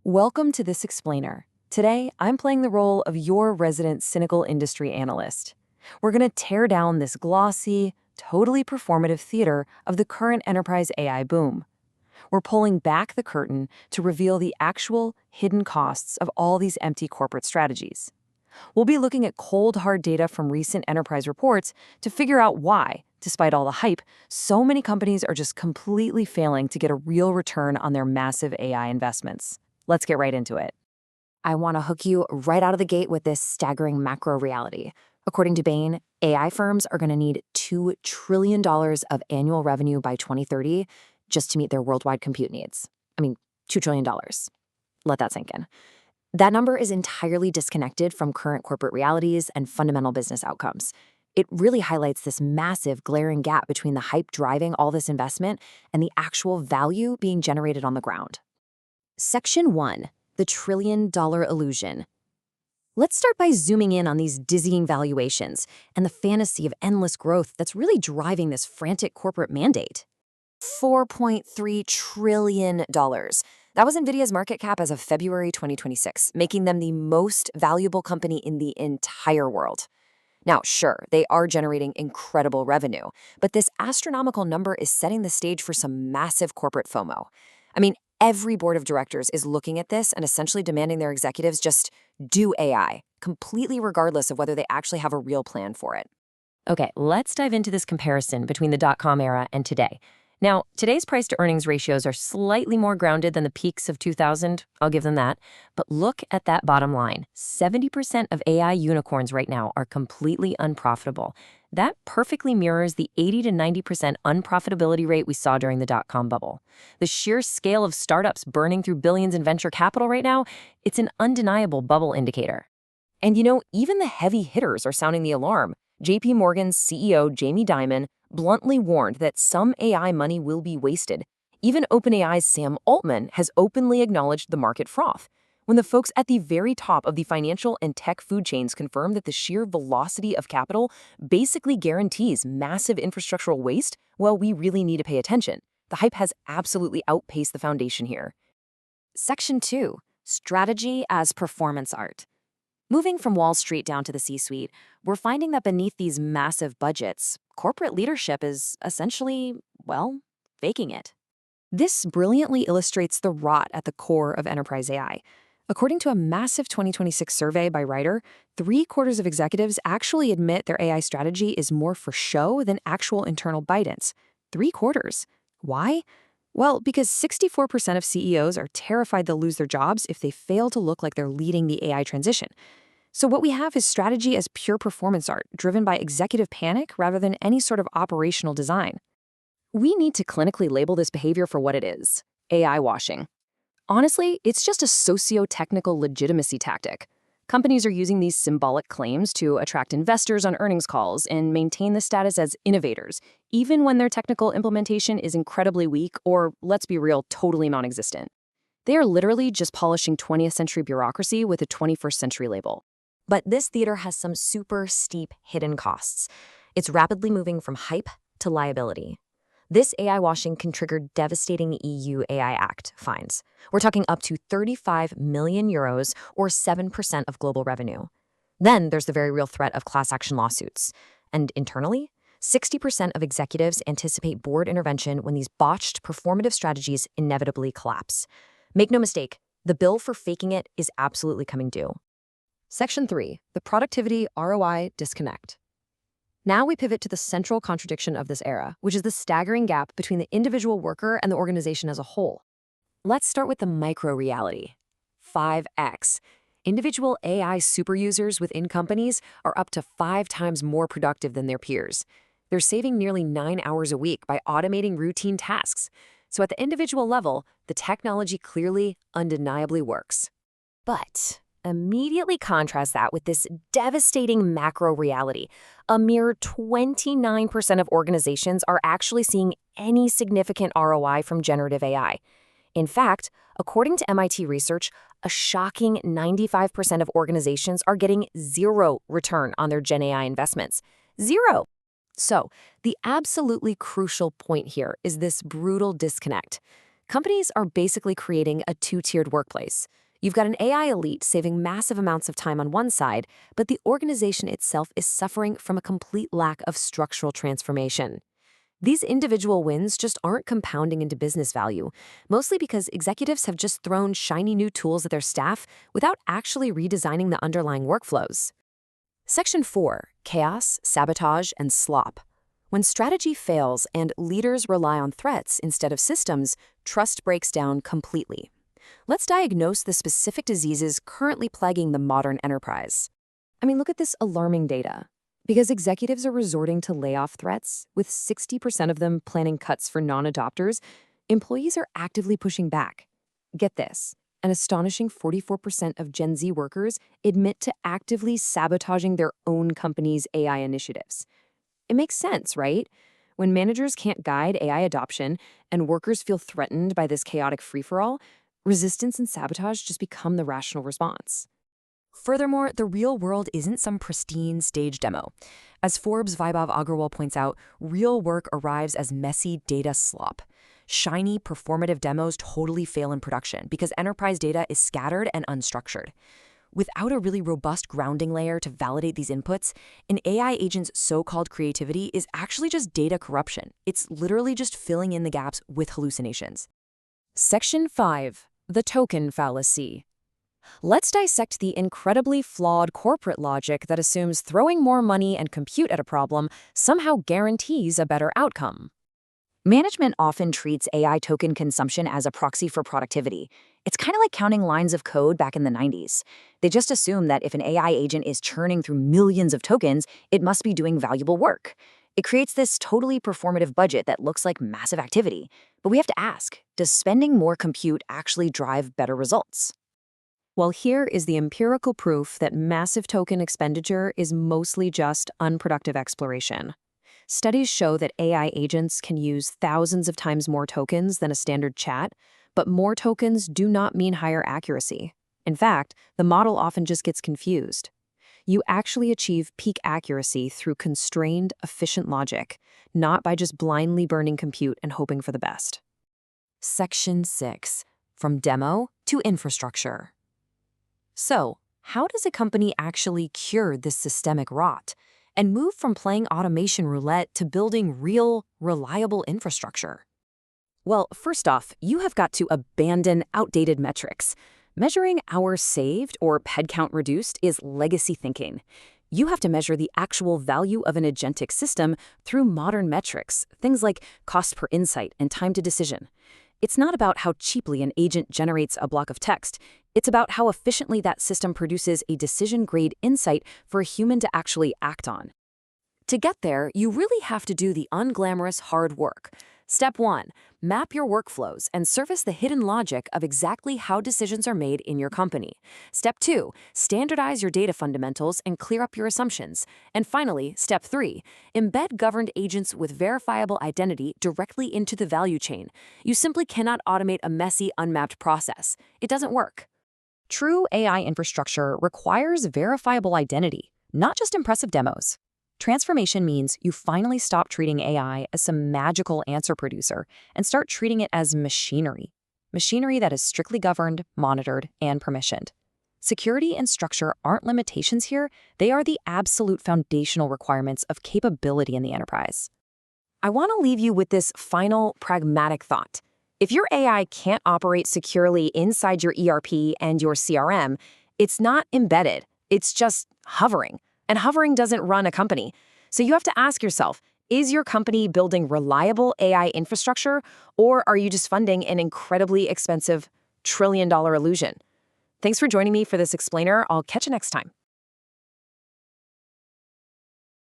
Welcome to This Explainer. Today, I'm playing the role of your resident cynical industry analyst. We're going to tear down this glossy, totally performative theater of the current enterprise AI boom. We're pulling back the curtain to reveal the actual hidden costs of all these empty corporate strategies. We'll be looking at cold, hard data from recent enterprise reports to figure out why, despite all the hype, so many companies are just completely failing to get a real return on their massive AI investments. Let's get right into it. I want to hook you right out of the gate with this staggering macro reality. According to Bain, AI firms are going to need $2 trillion of annual revenue by 2030 just to meet their worldwide compute needs. I mean, $2 trillion. Let that sink in. That number is entirely disconnected from current corporate realities and fundamental business outcomes. It really highlights this massive, glaring gap between the hype driving all this investment and the actual value being generated on the ground. Section 1, the trillion-dollar illusion. Let's start by zooming in on these dizzying valuations and the fantasy of endless growth that's really driving this frantic corporate mandate. $4.3 trillion. That was NVIDIA's market cap as of February 2026, making them the most valuable company in the entire world. Now, sure, they are generating incredible revenue, but this astronomical number is setting the stage for some massive corporate FOMO. I mean, every board of directors is looking at this and essentially demanding their executives just do AI, completely regardless of whether they actually have a real plan for it. Okay, let's dive into this comparison between the dot-com era and today. Now, today's price-to-earnings ratios are slightly more grounded than the peaks of 2000, I'll give them that. But look at that bottom line. 70% of AI unicorns right now are completely unprofitable. That perfectly mirrors the 80 to 90% unprofitability rate we saw during the dot-com bubble. The sheer scale of startups burning through billions in venture capital right now, it's an undeniable bubble indicator. And even the heavy hitters are sounding the alarm. JP Morgan's CEO Jamie Dimon bluntly warned that some AI money will be wasted. Even OpenAI's Sam Altman has openly acknowledged the market froth. When the folks at the very top of the financial and tech food chains confirm that the sheer velocity of capital basically guarantees massive infrastructural waste, well, we really need to pay attention. The hype has absolutely outpaced the foundation here. Section 2, strategy as performance art. Moving from Wall Street down to the C-suite, we're finding that beneath these massive budgets, corporate leadership is essentially, well, faking it. This brilliantly illustrates the rot at the core of enterprise AI. According to a massive 2026 survey by Writer, 3/4 of executives actually admit their AI strategy is more for show than actual internal guidance. 3/4. Why? Well, because 64% of CEOs are terrified they'll lose their jobs if they fail to look like they're leading the AI transition. So what we have is strategy as pure performance art, driven by executive panic rather than any sort of operational design. We need to clinically label this behavior for what it is: AI washing. Honestly, it's just a socio-technical legitimacy tactic. Companies are using these symbolic claims to attract investors on earnings calls and maintain the status as innovators, even when their technical implementation is incredibly weak or, let's be real, totally non-existent. They are literally just polishing 20th century bureaucracy with a 21st century label. But this theater has some super steep hidden costs. It's rapidly moving from hype to liability. This AI washing can trigger devastating EU AI Act fines. We're talking up to 35 million euros or 7% of global revenue. Then there's the very real threat of class action lawsuits. And internally, 60% of executives anticipate board intervention when these botched performative strategies inevitably collapse. Make no mistake, the bill for faking it is absolutely coming due. Section 3, the productivity ROI disconnect. Now we pivot to the central contradiction of this era, which is the staggering gap between the individual worker and the organization as a whole. Let's start with the micro-reality. 5x. Individual AI super users within companies are up to 5 times more productive than their peers. They're saving nearly 9 hours a week by automating routine tasks. So at the individual level, the technology clearly, undeniably works. But immediately contrast that with this devastating macro reality. A mere 29% of organizations are actually seeing any significant ROI from generative AI. In fact, according to MIT research, a shocking 95% of organizations are getting zero return on their Gen AI investments. Zero. So, the absolutely crucial point here is this brutal disconnect. Companies are basically creating a two-tiered workplace. You've got an AI elite saving massive amounts of time on one side, but the organization itself is suffering from a complete lack of structural transformation. These individual wins just aren't compounding into business value, mostly because executives have just thrown shiny new tools at their staff without actually redesigning the underlying workflows. Section 4. Chaos, sabotage, and slop. When strategy fails and leaders rely on threats instead of systems, trust breaks down completely. Let's diagnose the specific diseases currently plaguing the modern enterprise. Look at this alarming data. Because executives are resorting to layoff threats, with 60% of them planning cuts for non-adopters, employees are actively pushing back. Get this, an astonishing 44% of Gen Z workers admit to actively sabotaging their own company's AI initiatives. It makes sense, right? When managers can't guide AI adoption and workers feel threatened by this chaotic free-for-all, resistance and sabotage just become the rational response. Furthermore, the real world isn't some pristine stage demo. As Forbes' Vaibhav Agarwal points out, real work arrives as messy data slop. Shiny, performative demos totally fail in production because enterprise data is scattered and unstructured. Without a really robust grounding layer to validate these inputs, an AI agent's so-called creativity is actually just data corruption. It's literally just filling in the gaps with hallucinations. Section 5. The token fallacy. Let's dissect the incredibly flawed corporate logic that assumes throwing more money and compute at a problem somehow guarantees a better outcome. Management often treats AI token consumption as a proxy for productivity. It's kind of like counting lines of code back in the 90s. They just assume that if an AI agent is churning through millions of tokens, it must be doing valuable work. It creates this totally performative budget that looks like massive activity. But we have to ask, does spending more compute actually drive better results? Well, here is the empirical proof that massive token expenditure is mostly just unproductive exploration. Studies show that AI agents can use thousands of times more tokens than a standard chat, but more tokens do not mean higher accuracy. In fact, the model often just gets confused. You actually achieve peak accuracy through constrained, efficient logic, not by just blindly burning compute and hoping for the best. Section 6. From demo to infrastructure. So, how does a company actually cure this systemic rot and move from playing automation roulette to building real, reliable infrastructure? Well, first off, you have got to abandon outdated metrics. Measuring hours saved or headcount reduced is legacy thinking. You have to measure the actual value of an agentic system through modern metrics, things like cost per insight and time to decision. It's not about how cheaply an agent generates a block of text. It's about how efficiently that system produces a decision-grade insight for a human to actually act on. To get there, you really have to do the unglamorous hard work. Step 1. Map your workflows and surface the hidden logic of exactly how decisions are made in your company. Step 2. Standardize your data fundamentals and clear up your assumptions. And finally, Step 3. Embed governed agents with verifiable identity directly into the value chain. You simply cannot automate a messy, unmapped process. It doesn't work. True AI infrastructure requires verifiable identity, not just impressive demos. Transformation means you finally stop treating AI as some magical answer producer and start treating it as machinery. Machinery that is strictly governed, monitored, and permissioned. Security and structure aren't limitations here, they are the absolute foundational requirements of capability in the enterprise. I want to leave you with this final pragmatic thought. If your AI can't operate securely inside your ERP and your CRM, it's not embedded, it's just hovering. And hovering doesn't run a company. So you have to ask yourself, is your company building reliable AI infrastructure, or are you just funding an incredibly expensive trillion-dollar illusion? Thanks for joining me for this explainer. I'll catch you next time.